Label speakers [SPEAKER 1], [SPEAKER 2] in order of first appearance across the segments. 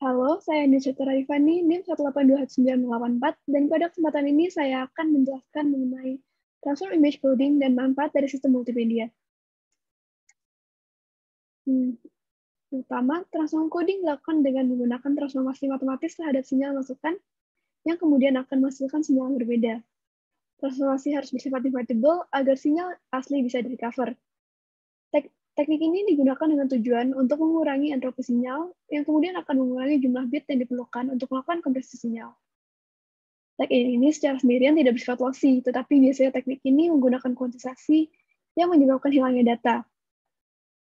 [SPEAKER 1] Halo, saya Nisha Rifani, NIM 1821984, dan pada kesempatan ini saya akan menjelaskan mengenai transform image coding dan manfaat dari sistem multimedia. Pertama, transform coding dilakukan dengan menggunakan transformasi matematis terhadap sinyal masukan yang kemudian akan menghasilkan sinyal yang berbeda. Transformasi harus bersifat invertible agar sinyal asli bisa di-recover. Teknik ini digunakan dengan tujuan untuk mengurangi entropi sinyal yang kemudian akan mengurangi jumlah bit yang diperlukan untuk melakukan kompresi sinyal. Teknik ini secara sendirian tidak bersifat lossy, tetapi biasanya teknik ini menggunakan kuantisasi yang menyebabkan hilangnya data.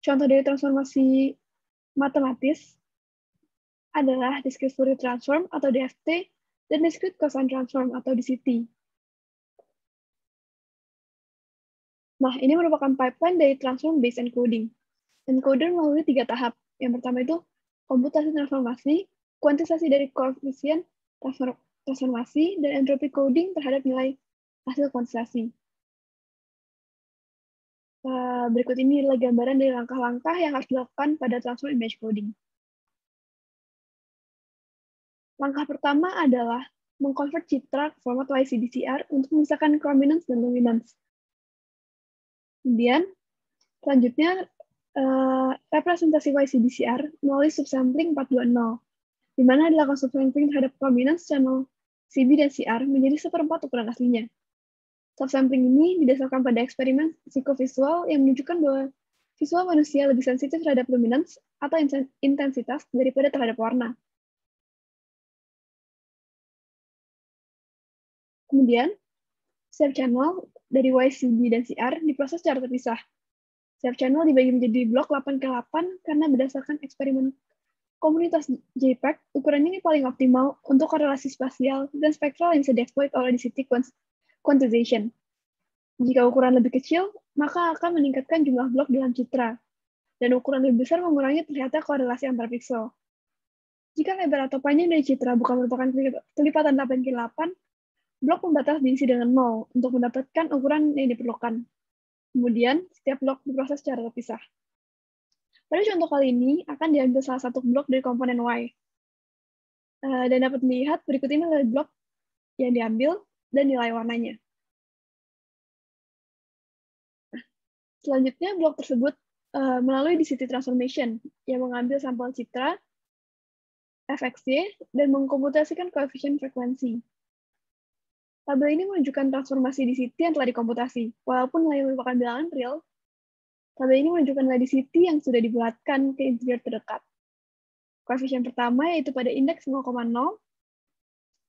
[SPEAKER 1] Contoh dari transformasi matematis adalah discrete Fourier transform atau DFT dan discrete cosine transform atau DCT. Nah, ini merupakan pipeline dari transform based encoding. Encoder melalui 3 tahap. Yang pertama itu komputasi transformasi, kuantisasi dari koefisien transformasi, dan entropi coding terhadap nilai hasil kuantisasi. Berikut ini adalah gambaran dari langkah-langkah yang harus dilakukan pada transform image coding. Langkah pertama adalah mengkonvert citra ke format YCDCR untuk memisahkan chrominance dan luminance. Kemudian, selanjutnya, representasi YCDCR melalui subsampling 420, di mana dilakukan subsampling terhadap chrominance channel CB dan CR menjadi 1/4 ukuran aslinya. Subsampling ini didasarkan pada eksperimen psikovisual yang menunjukkan bahwa visual manusia lebih sensitif terhadap luminance atau intensitas daripada terhadap warna. Kemudian, setiap channel dari YCB dan CR diproses secara terpisah. Setiap channel dibagi menjadi blok 8x8 karena berdasarkan eksperimen komunitas JPEG, ukuran ini paling optimal untuk korelasi spasial dan spektral yang bisa dieksploit oleh DCT quantization. Jika ukuran lebih kecil, maka akan meningkatkan jumlah blok dalam citra, dan ukuran lebih besar mengurangi terlihatnya korelasi antar pixel. Jika lebar atau panjang dari citra bukan merupakan kelipatan 8x8, blok pembatas diisi dengan 0 untuk mendapatkan ukuran yang diperlukan. Kemudian, setiap blok diproses secara terpisah. Pada contoh kali ini, akan diambil salah satu blok dari komponen Y. Dan dapat dilihat berikut ini adalah blok yang diambil dan nilai warnanya. Selanjutnya, blok tersebut melalui DCT transformation yang mengambil sampel citra, FXY, dan mengkomputasikan koefisien frekuensi. Tabel ini menunjukkan transformasi DCT yang telah dikomputasi. Walaupun nilai merupakan bilangan real, tabel ini menunjukkan nilai DCT yang sudah dibulatkan ke integer terdekat. Koefisien pertama yaitu pada indeks 0,0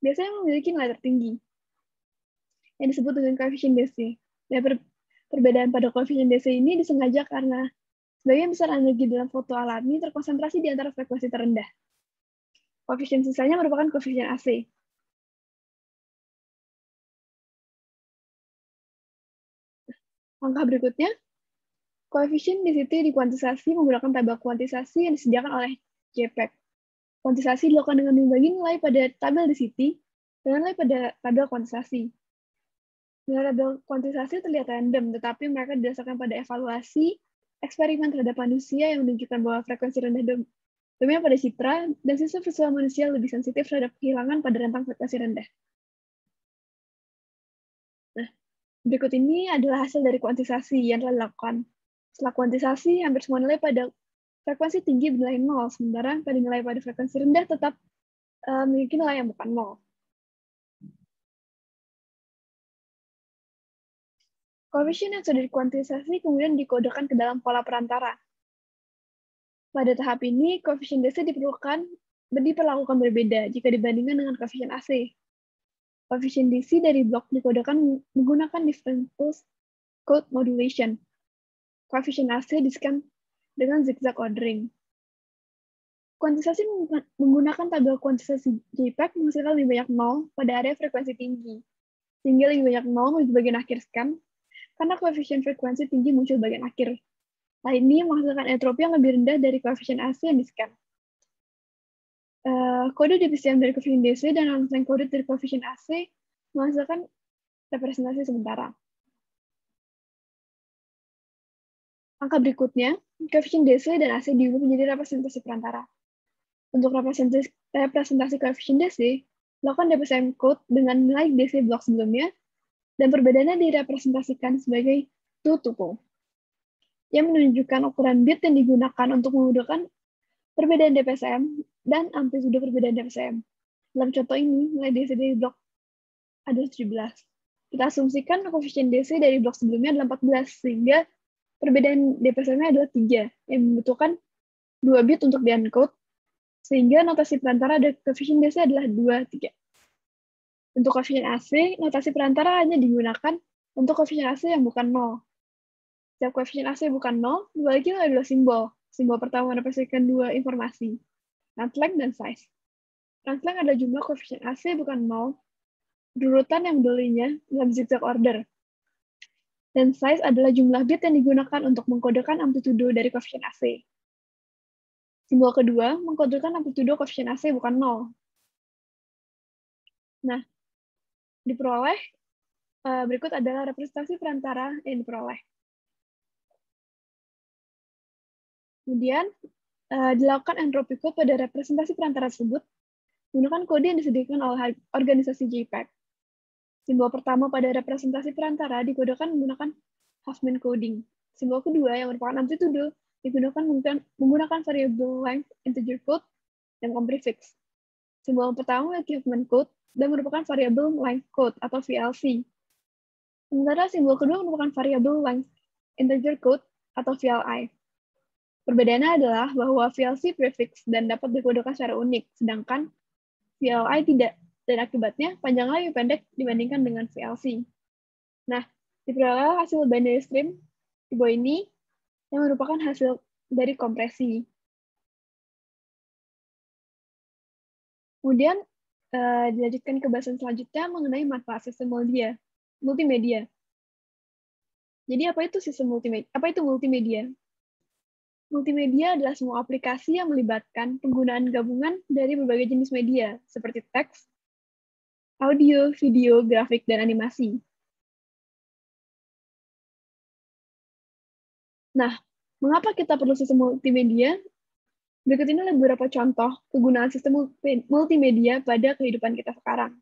[SPEAKER 1] biasanya memiliki nilai tertinggi yang disebut dengan koefisien DC. Dan perbedaan pada koefisien DC ini disengaja karena sebagian besar energi dalam foto alami terkonsentrasi di antara frekuensi terendah. Koefisien sisanya merupakan koefisien AC. Langkah berikutnya, koefisien DCT dikuantisasi menggunakan tabel kuantisasi yang disediakan oleh JPEG. Kuantisasi dilakukan dengan membagi nilai pada tabel DCT dengan nilai pada tabel kuantisasi. Nilai tabel kuantisasi terlihat random, tetapi mereka didasarkan pada evaluasi eksperimen terhadap manusia yang menunjukkan bahwa frekuensi rendah dominan pada citra, dan sistem visual manusia lebih sensitif terhadap kehilangan pada rentang frekuensi rendah. Nah, berikut ini adalah hasil dari kuantisasi yang telah dilakukan. Setelah kuantisasi, hampir semua nilai pada frekuensi tinggi bernilai 0, sementara pada nilai pada frekuensi rendah tetap memiliki nilai yang bukan 0. Koefisien yang sudah dikuantisasi kemudian dikodekan ke dalam pola perantara. Pada tahap ini, koefisien DC diperlakukan berbeda jika dibandingkan dengan koefisien AC. Koefisien DC dari blok dikodekan menggunakan different pulse code modulation. Koefisien AC di-scan dengan zigzag ordering. Kuantisasi menggunakan tabel kuantisasi JPEG menghasilkan lebih banyak 0 pada area frekuensi tinggi, sehingga lebih banyak 0 di bagian akhir scan, karena koefisien frekuensi tinggi muncul bagian akhir. Hal ini menghasilkan entropi yang lebih rendah dari koefisien AC yang di-scan. Kode divisian dari koefisien DC dan rangkaian kode dari koefisien AC menghasilkan representasi sementara. Angka berikutnya, koefisien DC dan AC diubah menjadi representasi perantara. Untuk representasi koefisien DC, lakukan DPSM code dengan nilai DC blok sebelumnya, dan perbedaannya direpresentasikan sebagai tuple, yang menunjukkan ukuran bit yang digunakan untuk memudahkan perbedaan DPSM dan amplitude perbedaan DPSM. Dalam contoh ini, nilai DC dari blok adalah 17. Kita asumsikan koefisien DC dari blok sebelumnya adalah 14, sehingga perbedaan DPSM-nya adalah 3, yang membutuhkan 2 bit untuk di-encode, sehingga notasi perantara ada koefisien DC adalah 2, 3. Untuk koefisien AC, notasi perantara hanya digunakan untuk koefisien AC yang bukan 0. Setiap koefisien AC bukan 0, dibagi oleh dua simbol. Simbol pertama merepresentasikan dua informasi, translength dan size. Translength adalah jumlah koefisien AC bukan 0, berurutan yang belinya dalam zigzag order. Dan size adalah jumlah bit yang digunakan untuk mengkodekan amplitudo dari koefisien AC. Simbol kedua mengkodekan amplitudo koefisien AC bukan 0. Nah, diperoleh berikut adalah representasi perantara yang diperoleh. Kemudian, dilakukan entropy code pada representasi perantara tersebut menggunakan kode yang disediakan oleh organisasi JPEG. Simbol pertama pada representasi perantara dikodekan menggunakan Huffman coding. Simbol kedua yang merupakan amplitudo digunakan menggunakan variable length integer code dan prefix. Simbol pertama memiliki Huffman code dan merupakan variable length code atau VLC. Sementara simbol kedua merupakan variable length integer code atau VLI. Perbedaannya adalah bahwa VLC prefix dan dapat dikodekan secara unik, sedangkan VLI tidak, dan akibatnya panjangnya lebih pendek dibandingkan dengan VLC. Nah, diperoleh hasil binary stream di bawah ini yang merupakan hasil dari kompresi. Kemudian dilanjutkan ke bahasan selanjutnya mengenai manfaat sistem multimedia. Jadi apa itu sistem multimedia? Apa itu multimedia? Multimedia adalah semua aplikasi yang melibatkan penggunaan gabungan dari berbagai jenis media, seperti teks, audio, video, grafik, dan animasi. Nah, mengapa kita perlu sistem multimedia? Berikut ini adalah beberapa contoh kegunaan sistem multimedia pada kehidupan kita sekarang.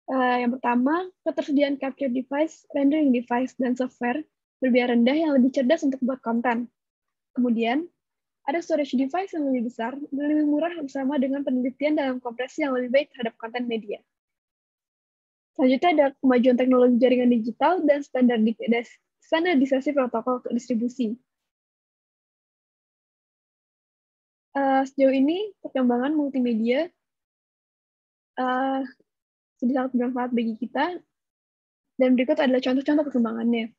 [SPEAKER 1] Yang pertama, ketersediaan capture device, rendering device, dan software berbiaya rendah yang lebih cerdas untuk buat konten. Kemudian, ada storage device yang lebih besar dan lebih murah bersama dengan penelitian dalam kompresi yang lebih baik terhadap konten media. Selanjutnya ada kemajuan teknologi jaringan digital dan standarisasi protokol distribusi. Sejauh ini, perkembangan multimedia sudah sangat bermanfaat bagi kita, dan berikut adalah contoh-contoh perkembangannya.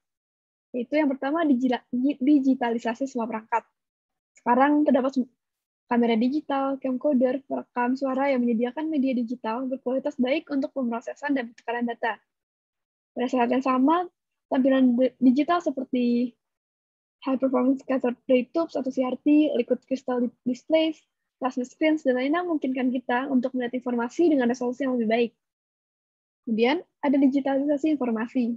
[SPEAKER 1] Yaitu yang pertama, digitalisasi semua perangkat. Sekarang terdapat kamera digital, camcorder, perekam suara yang menyediakan media digital berkualitas baik untuk pemrosesan dan pertukaran data. Pada saat yang sama, tampilan digital seperti high performance cathode ray tubes atau CRT, liquid crystal displays, plasma screens, dan lainnya memungkinkan kita untuk melihat informasi dengan resolusi yang lebih baik. Kemudian, ada digitalisasi informasi.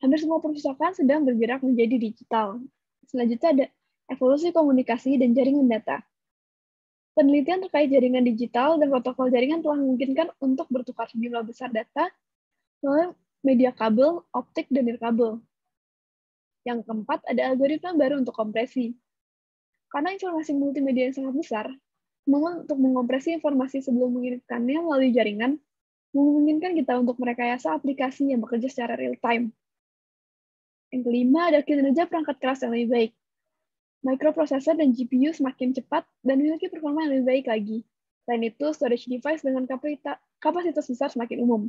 [SPEAKER 1] Hampir semua perpustakaan sedang bergerak menjadi digital. Selanjutnya ada evolusi komunikasi dan jaringan data. Penelitian terkait jaringan digital dan protokol jaringan telah memungkinkan untuk bertukar jumlah besar data melalui media kabel, optik, dan nirkabel. Yang keempat, ada algoritma baru untuk kompresi. Karena informasi multimedia yang sangat besar, kemampuan untuk mengompresi informasi sebelum mengirimkannya melalui jaringan memungkinkan kita untuk merekayasa aplikasi yang bekerja secara real-time. Yang kelima, ada kinerja perangkat keras yang lebih baik. Microprocessor dan GPU semakin cepat dan memiliki performa yang lebih baik lagi. Selain itu, storage device dengan kapasitas besar semakin umum.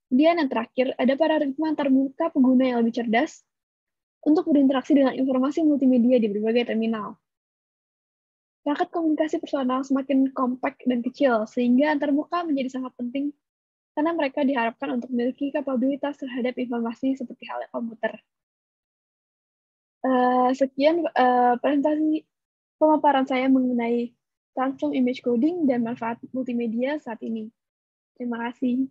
[SPEAKER 1] Kemudian yang terakhir, ada paradigma antarmuka pengguna yang lebih cerdas untuk berinteraksi dengan informasi multimedia di berbagai terminal. Perangkat komunikasi personal semakin kompak dan kecil, sehingga antarmuka menjadi sangat penting karena mereka diharapkan untuk memiliki kapabilitas terhadap informasi seperti halnya komputer. Sekian presentasi pemaparan saya mengenai transform image coding dan manfaat multimedia saat ini. Terima kasih.